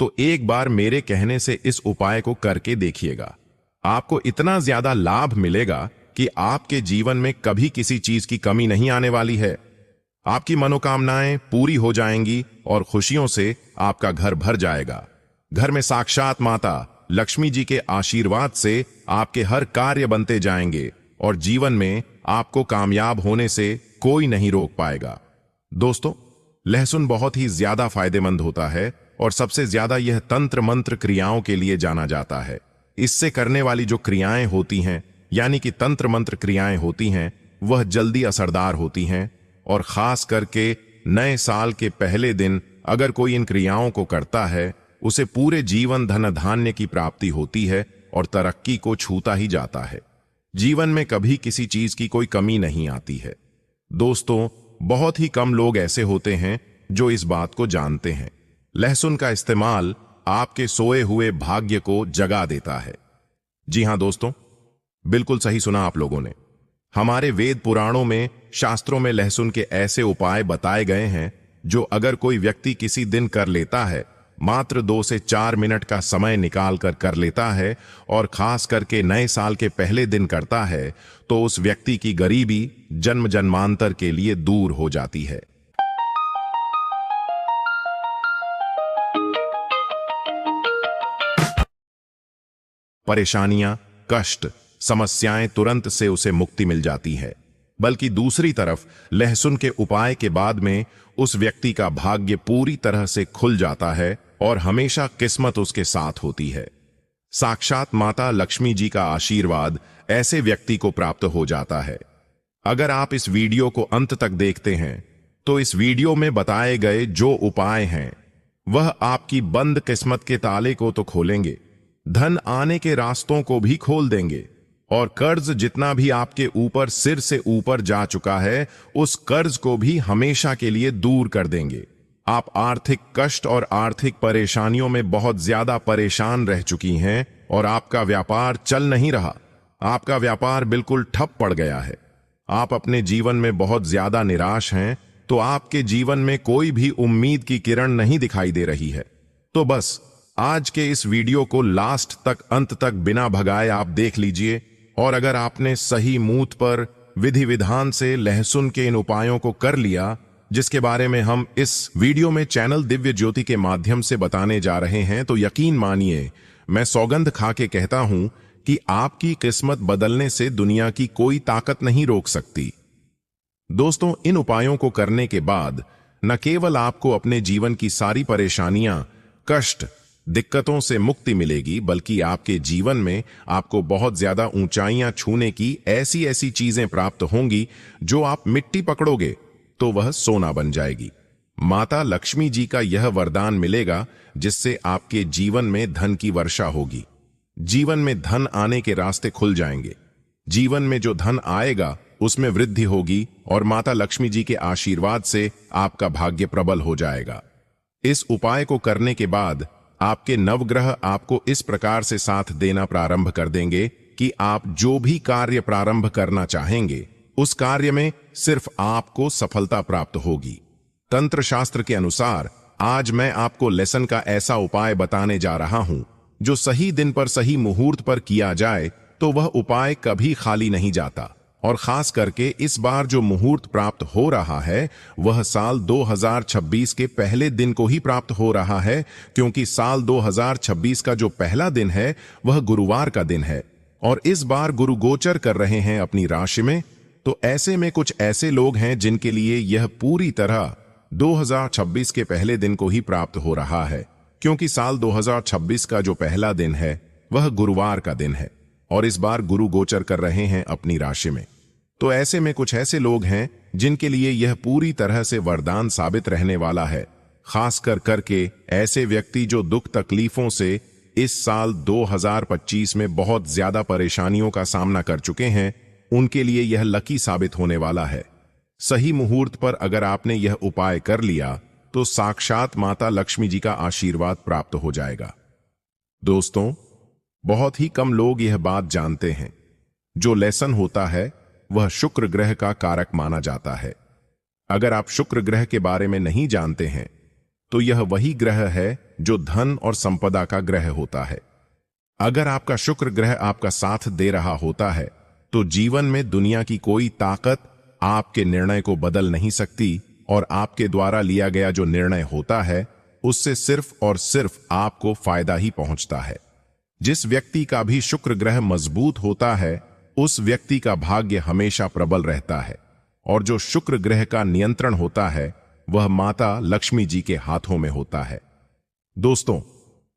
तो एक बार मेरे कहने से इस उपाय को करके देखिएगा। आपको इतना ज्यादा लाभ मिलेगा कि आपके जीवन में कभी किसी चीज की कमी नहीं आने वाली है। आपकी मनोकामनाएं पूरी हो जाएंगी और खुशियों से आपका घर भर जाएगा। घर में साक्षात माता लक्ष्मी जी के आशीर्वाद से आपके हर कार्य बनते जाएंगे और जीवन में आपको कामयाब होने से कोई नहीं रोक पाएगा। दोस्तों, लहसुन बहुत ही ज्यादा फायदेमंद होता है और सबसे ज्यादा यह तंत्र मंत्र क्रियाओं के लिए जाना जाता है। इससे करने वाली जो क्रियाएं होती हैं, यानी कि तंत्र मंत्र क्रियाएं होती हैं, वह जल्दी असरदार होती हैं और खास करके नए साल के पहले दिन अगर कोई इन क्रियाओं को करता है, उसे पूरे जीवन धन धान्य की प्राप्ति होती है और तरक्की को छूता ही जाता है। जीवन में कभी किसी चीज की कोई कमी नहीं आती है। दोस्तों, बहुत ही कम लोग ऐसे होते हैं जो इस बात को जानते हैं। लहसुन का इस्तेमाल आपके सोए हुए भाग्य को जगा देता है। जी हां दोस्तों, बिल्कुल सही सुना आप लोगों ने। हमारे वेद पुराणों में, शास्त्रों में लहसुन के ऐसे उपाय बताए गए हैं जो अगर कोई व्यक्ति किसी दिन कर लेता है, मात्र 2 से 4 मिनट का समय निकाल कर लेता है और खास करके नए साल के पहले दिन करता है, तो उस व्यक्ति की गरीबी जन्म जन्मांतर के लिए दूर हो जाती है। परेशानियां, कष्ट, समस्याएं तुरंत से उसे मुक्ति मिल जाती है। बल्कि दूसरी तरफ लहसुन के उपाय के बाद में उस व्यक्ति का भाग्य पूरी तरह से खुल जाता है और हमेशा किस्मत उसके साथ होती है। साक्षात माता लक्ष्मी जी का आशीर्वाद ऐसे व्यक्ति को प्राप्त हो जाता है। अगर आप इस वीडियो को अंत तक देखते हैं तो इस वीडियो में बताए गए जो उपाय हैं वह आपकी बंद किस्मत के ताले को तो खोलेंगे, धन आने के रास्तों को भी खोल देंगे और कर्ज जितना भी आपके ऊपर सिर से ऊपर जा चुका है, उस कर्ज को भी हमेशा के लिए दूर कर देंगे। आप आर्थिक कष्ट और आर्थिक परेशानियों में बहुत ज्यादा परेशान रह चुकी हैं और आपका व्यापार चल नहीं रहा, आपका व्यापार बिल्कुल ठप पड़ गया है। आप अपने जीवन में बहुत ज्यादा निराश हैं, तो आपके जीवन में कोई भी उम्मीद की किरण नहीं दिखाई दे रही है। तो बस आज के इस वीडियो को लास्ट तक, अंत तक बिना भगाए आप देख लीजिए और अगर आपने सही मूत पर विधि विधान से लहसुन के इन उपायों को कर लिया, जिसके बारे में हम इस वीडियो में चैनल दिव्य ज्योति के माध्यम से बताने जा रहे हैं, तो यकीन मानिए, मैं सौगंध खा के कहता हूं कि आपकी किस्मत बदलने से दुनिया की कोई ताकत नहीं रोक सकती। दोस्तों, इन उपायों को करने के बाद न केवल आपको अपने जीवन की सारी परेशानियां, कष्ट, दिक्कतों से मुक्ति मिलेगी, बल्कि आपके जीवन में आपको बहुत ज्यादा ऊंचाइयां छूने की ऐसी ऐसी चीजें प्राप्त होंगी जो आप मिट्टी पकड़ोगे तो वह सोना बन जाएगी। माता लक्ष्मी जी का यह वरदान मिलेगा जिससे आपके जीवन में धन की वर्षा होगी। जीवन में धन आने के रास्ते खुल जाएंगे। जीवन में जो धन आएगा उसमें वृद्धि होगी और माता लक्ष्मी जी के आशीर्वाद से आपका भाग्य प्रबल हो जाएगा। इस उपाय को करने के बाद आपके नवग्रह आपको इस प्रकार से साथ देना प्रारंभ कर देंगे कि आप जो भी कार्य प्रारंभ करना चाहेंगे, उस कार्य में सिर्फ आपको सफलता प्राप्त होगी। तंत्र शास्त्र के अनुसार आज मैं आपको लेसन का ऐसा उपाय बताने जा रहा हूं जो सही दिन पर सही मुहूर्त पर किया जाए तो वह उपाय कभी खाली नहीं जाता। और खास करके इस बार जो मुहूर्त प्राप्त हो रहा है वह साल 2026 के पहले दिन को ही प्राप्त हो रहा है, क्योंकि साल 2026 का जो पहला दिन है वह गुरुवार का दिन है और इस बार गुरु गोचर कर रहे हैं अपनी राशि में। तो ऐसे में कुछ ऐसे लोग हैं जिनके लिए यह पूरी तरह 2026 के पहले दिन को ही प्राप्त हो रहा है, क्योंकि साल 2026 का जो पहला दिन है वह गुरुवार का दिन है और इस बार गुरु गोचर कर रहे हैं अपनी राशि में। तो ऐसे में कुछ ऐसे लोग हैं जिनके लिए यह पूरी तरह से वरदान साबित रहने वाला है। खासकर करके ऐसे व्यक्ति जो दुख तकलीफों से इस साल 2025 में बहुत ज्यादा परेशानियों का सामना कर चुके हैं, उनके लिए यह लकी साबित होने वाला है। सही मुहूर्त पर अगर आपने यह उपाय कर लिया तो साक्षात माता लक्ष्मी जी का आशीर्वाद प्राप्त हो जाएगा। दोस्तों, बहुत ही कम लोग यह बात जानते हैं, जो लेसन होता है वह शुक्र ग्रह का कारक माना जाता है। अगर आप शुक्र ग्रह के बारे में नहीं जानते हैं तो यह वही ग्रह है जो धन और संपदा का ग्रह होता है। अगर आपका शुक्र ग्रह आपका साथ दे रहा होता है तो जीवन में दुनिया की कोई ताकत आपके निर्णय को बदल नहीं सकती, और आपके द्वारा लिया गया जो निर्णय होता है उससे सिर्फ और सिर्फ आपको फायदा ही पहुंचता है। जिस व्यक्ति का भी शुक्र ग्रह मजबूत होता है उस व्यक्ति का भाग्य हमेशा प्रबल रहता है, और जो शुक्र ग्रह का नियंत्रण होता है वह माता लक्ष्मी जी के हाथों में होता है। दोस्तों,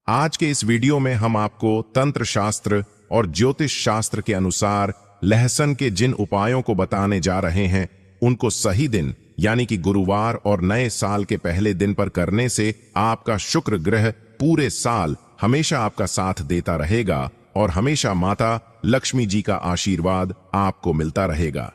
आज के इस वीडियो में हम आपको तंत्र शास्त्र और ज्योतिष शास्त्र के अनुसार लहसुन के जिन उपायों को बताने जा रहे हैं उनको सही दिन यानी कि गुरुवार और नए साल के पहले दिन पर करने से आपका शुक्र ग्रह पूरे साल हमेशा आपका साथ देता रहेगा और हमेशा माता लक्ष्मी जी का आशीर्वाद आपको मिलता रहेगा।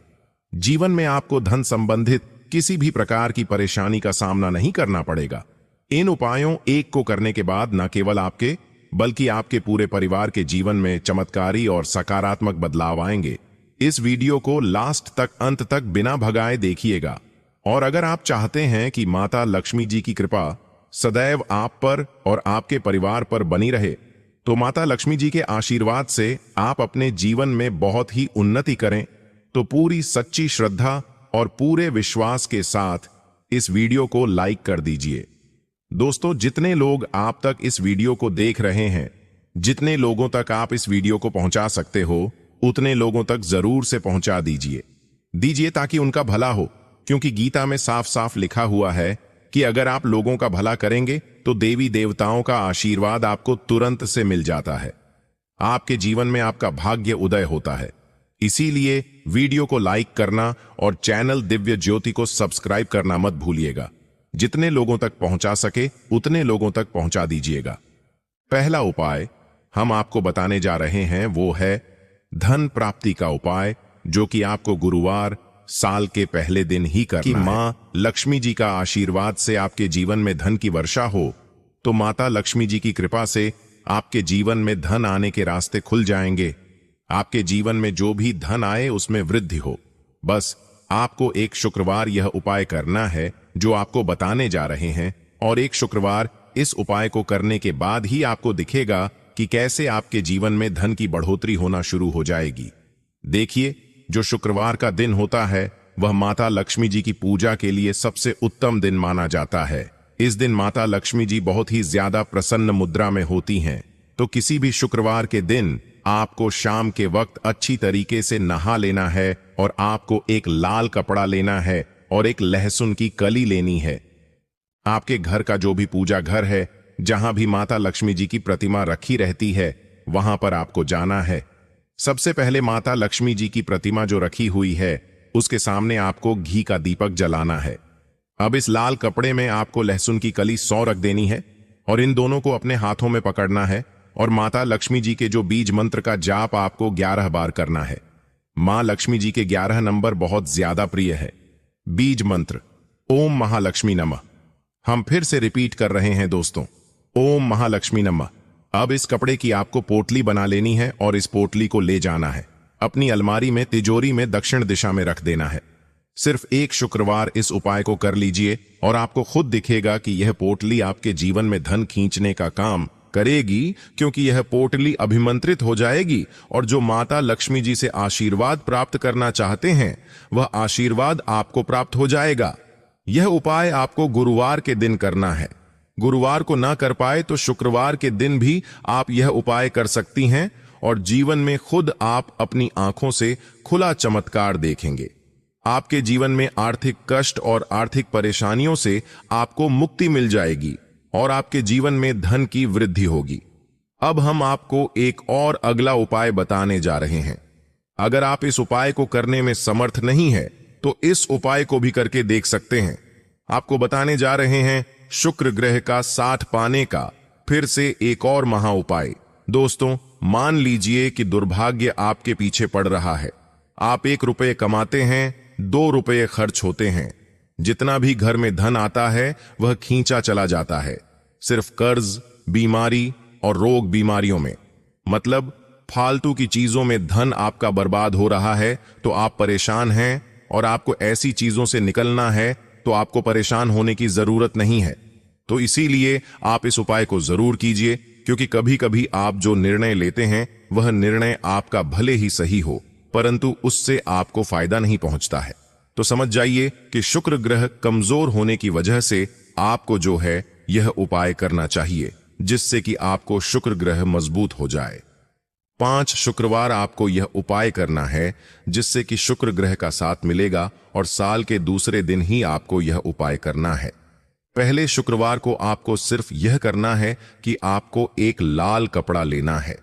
जीवन में आपको धन संबंधित किसी भी प्रकार की परेशानी का सामना नहीं करना पड़ेगा। इन उपायों एक को करने के बाद न केवल आपके बल्कि आपके पूरे परिवार के जीवन में चमत्कारी और सकारात्मक बदलाव आएंगे। इस वीडियो को लास्ट तक अंत तक बिना भगाए देखिएगा, और अगर आप चाहते हैं कि माता लक्ष्मी जी की कृपा सदैव आप पर और आपके परिवार पर बनी रहे तो माता लक्ष्मी जी के आशीर्वाद से आप अपने जीवन में बहुत ही उन्नति करें, तो पूरी सच्ची श्रद्धा और पूरे विश्वास के साथ इस वीडियो को लाइक कर दीजिए। दोस्तों, जितने लोग आप तक इस वीडियो को देख रहे हैं, जितने लोगों तक आप इस वीडियो को पहुंचा सकते हो उतने लोगों तक जरूर से पहुंचा दीजिए ताकि उनका भला हो, क्योंकि गीता में साफ साफ लिखा हुआ है कि अगर आप लोगों का भला करेंगे तो देवी देवताओं का आशीर्वाद आपको तुरंत से मिल जाता है। आपके जीवन में आपका भाग्य उदय होता है। इसीलिए वीडियो को लाइक करना और चैनल दिव्य ज्योति को सब्सक्राइब करना मत भूलिएगा। जितने लोगों तक पहुंचा सके उतने लोगों तक पहुंचा दीजिएगा। पहला उपाय हम आपको बताने जा रहे हैं वो है धन प्राप्ति का उपाय, जो कि आपको गुरुवार साल के पहले दिन ही करना कि मां लक्ष्मी जी का आशीर्वाद से आपके जीवन में धन की वर्षा हो, तो माता लक्ष्मी जी की कृपा से आपके जीवन में धन आने के रास्ते खुल जाएंगे। आपके जीवन में जो भी धन आए उसमें वृद्धि हो। बस आपको एक शुक्रवार यह उपाय करना है जो आपको बताने जा रहे हैं, और एक शुक्रवार इस उपाय को करने के बाद ही आपको दिखेगा कि कैसे आपके जीवन में धन की बढ़ोतरी होना शुरू हो जाएगी। देखिए, जो शुक्रवार का दिन होता है वह माता लक्ष्मी जी की पूजा के लिए सबसे उत्तम दिन माना जाता है। इस दिन माता लक्ष्मी जी बहुत ही ज्यादा प्रसन्न मुद्रा में होती हैं, तो किसी भी शुक्रवार के दिन आपको शाम के वक्त अच्छी तरीके से नहा लेना है और आपको एक लाल कपड़ा लेना है और एक लहसुन की कली लेनी है। आपके घर का जो भी पूजा घर है, जहां भी माता लक्ष्मी जी की प्रतिमा रखी रहती है, वहां पर आपको जाना है। सबसे पहले माता लक्ष्मी जी की प्रतिमा जो रखी हुई है उसके सामने आपको घी का दीपक जलाना है। अब इस लाल कपड़े में आपको लहसुन की कली 100 रख देनी है और इन दोनों को अपने हाथों में पकड़ना है, और माता लक्ष्मी जी के जो बीज मंत्र का जाप आपको 11 बार करना है। मां लक्ष्मी जी के 11 नंबर बहुत ज्यादा प्रिय है। बीज मंत्र ओम महालक्ष्मी नमः। हम फिर से रिपीट कर रहे हैं दोस्तों, ओम महालक्ष्मी नमः। अब इस कपड़े की आपको पोटली बना लेनी है और इस पोटली को ले जाना है अपनी अलमारी में तिजोरी में दक्षिण दिशा में रख देना है। सिर्फ एक शुक्रवार इस उपाय को कर लीजिए और आपको खुद दिखेगा कि यह पोटली आपके जीवन में धन खींचने का काम करेगी, क्योंकि यह पोटली अभिमंत्रित हो जाएगी और जो माता लक्ष्मी जी से आशीर्वाद प्राप्त करना चाहते हैं वह आशीर्वाद आपको प्राप्त हो जाएगा। यह उपाय आपको गुरुवार के दिन करना है। गुरुवार को ना कर पाए तो शुक्रवार के दिन भी आप यह उपाय कर सकती हैं और जीवन में खुद आप अपनी आंखों से खुला चमत्कार देखेंगे। आपके जीवन में आर्थिक कष्ट और आर्थिक परेशानियों से आपको मुक्ति मिल जाएगी और आपके जीवन में धन की वृद्धि होगी। अब हम आपको एक और अगला उपाय बताने जा रहे हैं। अगर आप इस उपाय को करने में समर्थ नहीं है तो इस उपाय को भी करके देख सकते हैं। आपको बताने जा रहे हैं शुक्र ग्रह का साथ पाने का फिर से एक और महा उपाय। दोस्तों, मान लीजिए कि दुर्भाग्य आपके पीछे पड़ रहा है। आप 1 रुपये कमाते हैं, 2 रुपये खर्च होते हैं। जितना भी घर में धन आता है वह खींचा चला जाता है, सिर्फ कर्ज, बीमारी और रोग बीमारियों में। मतलब फालतू की चीजों में धन आपका बर्बाद हो रहा है तो आप परेशान हैं, और आपको ऐसी चीजों से निकलना है तो आपको परेशान होने की जरूरत नहीं है। तो इसीलिए आप इस उपाय को जरूर कीजिए, क्योंकि कभी कभी आप जो निर्णय लेते हैं वह निर्णय आपका भले ही सही हो, परंतु उससे आपको फायदा नहीं पहुंचता है। तो समझ जाइए कि शुक्र ग्रह कमजोर होने की वजह से आपको जो है यह उपाय करना चाहिए, जिससे कि आपको शुक्र ग्रह मजबूत हो जाए। 5 शुक्रवार आपको यह उपाय करना है, जिससे कि शुक्र ग्रह का साथ मिलेगा, और साल के दूसरे दिन ही आपको यह उपाय करना है। पहले शुक्रवार को आपको सिर्फ यह करना है कि आपको एक लाल कपड़ा लेना है।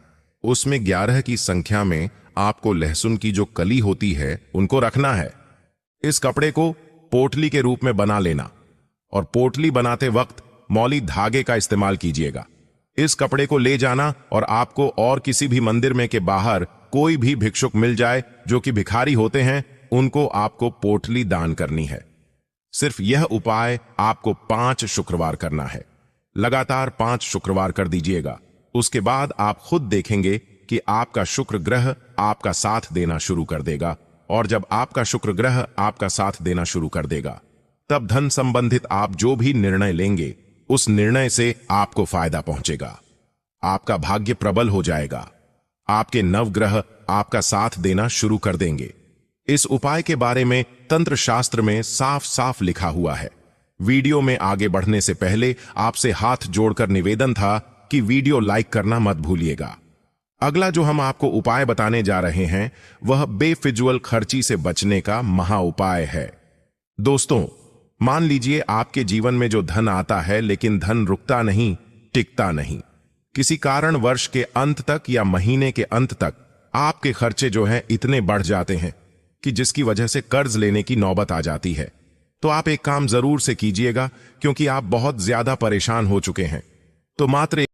उसमें 11 की संख्या में आपको लहसुन की जो कली होती है उनको रखना है। इस कपड़े को पोटली के रूप में बना लेना, और पोटली बनाते वक्त मौली धागे का इस्तेमाल कीजिएगा। इस कपड़े को ले जाना, और आपको और किसी भी मंदिर में के बाहर कोई भी भिक्षुक मिल जाए जो कि भिखारी होते हैं, उनको आपको पोटली दान करनी है। सिर्फ यह उपाय आपको 5 शुक्रवार करना है। लगातार 5 शुक्रवार कर दीजिएगा। उसके बाद आप खुद देखेंगे कि आपका शुक्र ग्रह आपका साथ देना शुरू कर देगा, और जब आपका शुक्र ग्रह आपका साथ देना शुरू कर देगा, तब धन संबंधित आप जो भी निर्णय लेंगे उस निर्णय से आपको फायदा पहुंचेगा। आपका भाग्य प्रबल हो जाएगा। आपके नवग्रह आपका साथ देना शुरू कर देंगे। इस उपाय के बारे में तंत्र शास्त्र में साफ साफ लिखा हुआ है। वीडियो में आगे बढ़ने से पहले आपसे हाथ जोड़कर निवेदन था कि वीडियो लाइक करना मत भूलिएगा। अगला जो हम आपको उपाय बताने जा रहे हैं वह बेफिजूल खर्ची से बचने का महा उपाय है। दोस्तों, मान लीजिए आपके जीवन में जो धन आता है, लेकिन धन रुकता नहीं, टिकता नहीं। किसी कारण वर्ष के अंत तक या महीने के अंत तक आपके खर्चे जो हैं इतने बढ़ जाते हैं कि जिसकी वजह से कर्ज लेने की नौबत आ जाती है। तो आप एक काम जरूर से कीजिएगा, क्योंकि आप बहुत ज्यादा परेशान हो चुके हैं। तो मात्र